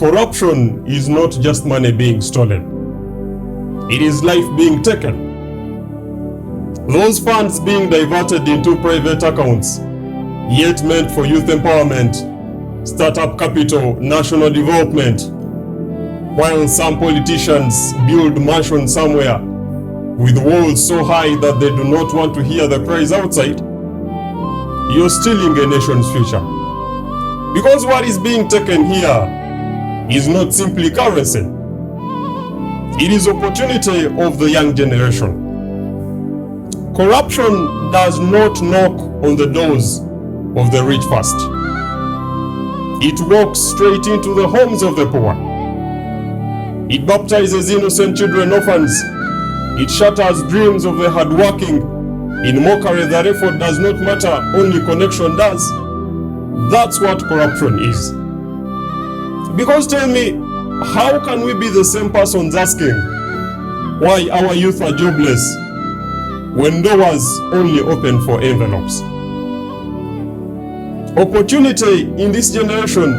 Corruption is not just money being stolen. It is life being taken. Those funds being diverted into private accounts, yet meant for youth empowerment, startup capital, national development, while some politicians build mansions somewhere with walls so high that they do not want to hear the cries outside. You're stealing a nation's future. Because what is being taken here is not simply currency. It is opportunity of the young generation. Corruption does not knock on the doors of the rich first. It walks straight into the homes of the poor. It baptizes innocent children orphans. It shatters dreams of the hardworking in mockery that effort does not matter, only connection does. That's what corruption is. Because tell me, how can we be the same persons asking why our youth are jobless when doors only open for envelopes? Opportunity in this generation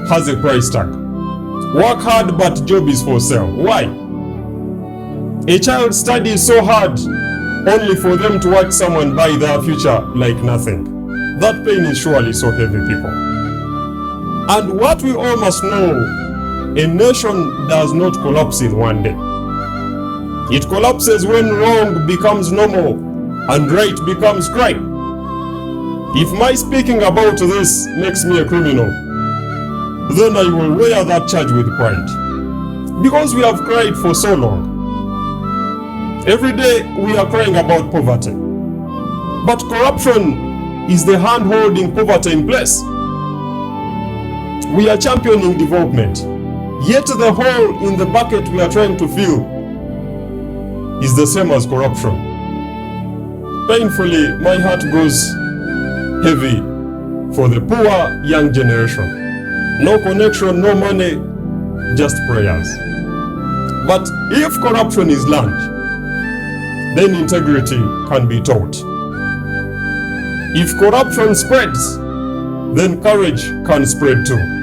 has a price tag. Work hard, but job is for sale. Why? A child studies so hard only for them to watch someone buy their future like nothing. That pain is surely so heavy, people. And what we all must know, a nation does not collapse in one day. It collapses when wrong becomes normal and right becomes crime. If my speaking about this makes me a criminal, then I will wear that charge with pride. Because we have cried for so long. Every day we are crying about poverty. But corruption is the hand holding poverty in place. We are championing development, yet the hole in the bucket we are trying to fill is the same as corruption. Painfully, my heart goes heavy for the poor young generation. No connection, no money, just prayers. But if corruption is learned, then integrity can be taught. If corruption spreads, then courage can spread too.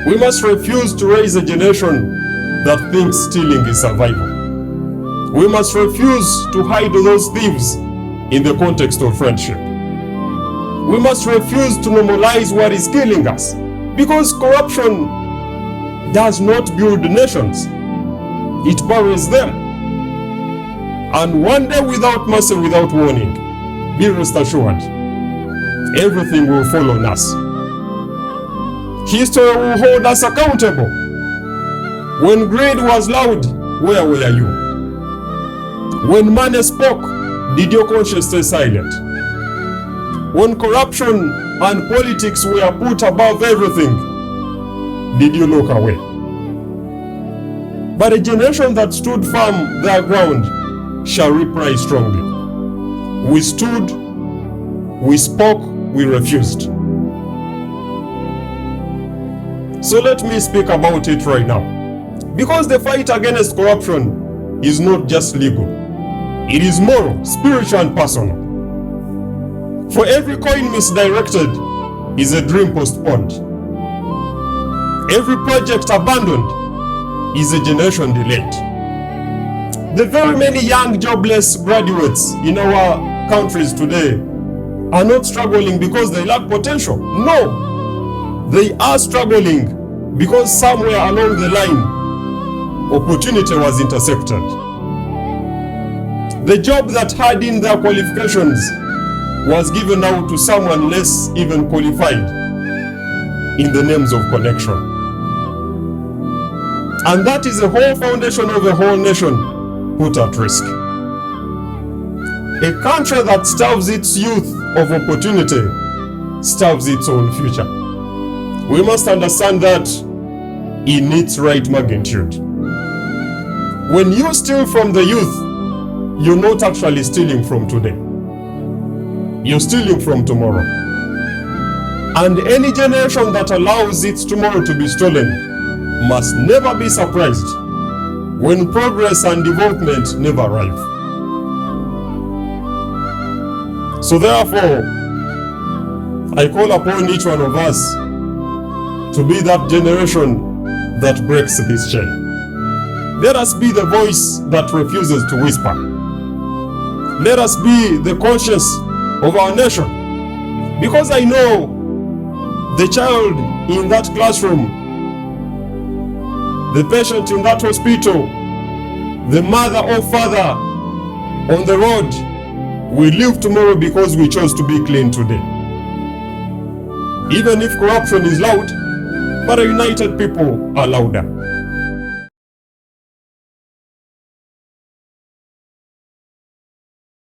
We must refuse to raise a generation that thinks stealing is survival. We must refuse to hide those thieves in the context of friendship. We must refuse to normalize what is killing us, because corruption does not build nations, it buries them. And one day, without mercy, without warning, be rest assured, everything will fall on us. History will hold us accountable. When greed was loud, where were you? When money spoke, did your conscience stay silent? When corruption and politics were put above everything, did you look away? But a generation that stood firm their ground shall reprise strongly. We stood, we spoke, we refused. So let me speak about it right now. Because the fight against corruption is not just legal. It is moral, spiritual, and personal. For every coin misdirected is a dream postponed. Every project abandoned is a generation delayed. The very many young jobless graduates in our countries today are not struggling because they lack potential. No, they are struggling because somewhere along the line, opportunity was intercepted. The job that had in their qualifications was given out to someone less even qualified in the names of connection. And that is the whole foundation of a whole nation put at risk. A country that starves its youth of opportunity starves its own future. We must understand that in its right magnitude. When you steal from the youth, you're not actually stealing from today. You're stealing from tomorrow. And any generation that allows its tomorrow to be stolen must never be surprised when progress and development never arrive. So therefore, I call upon each one of us to be that generation that breaks this chain. Let us be the voice that refuses to whisper. Let us be the conscience of our nation. Because I know the child in that classroom, the patient in that hospital, the mother or father on the road will live tomorrow because we chose to be clean today. Even if corruption is loud, but a united people are louder.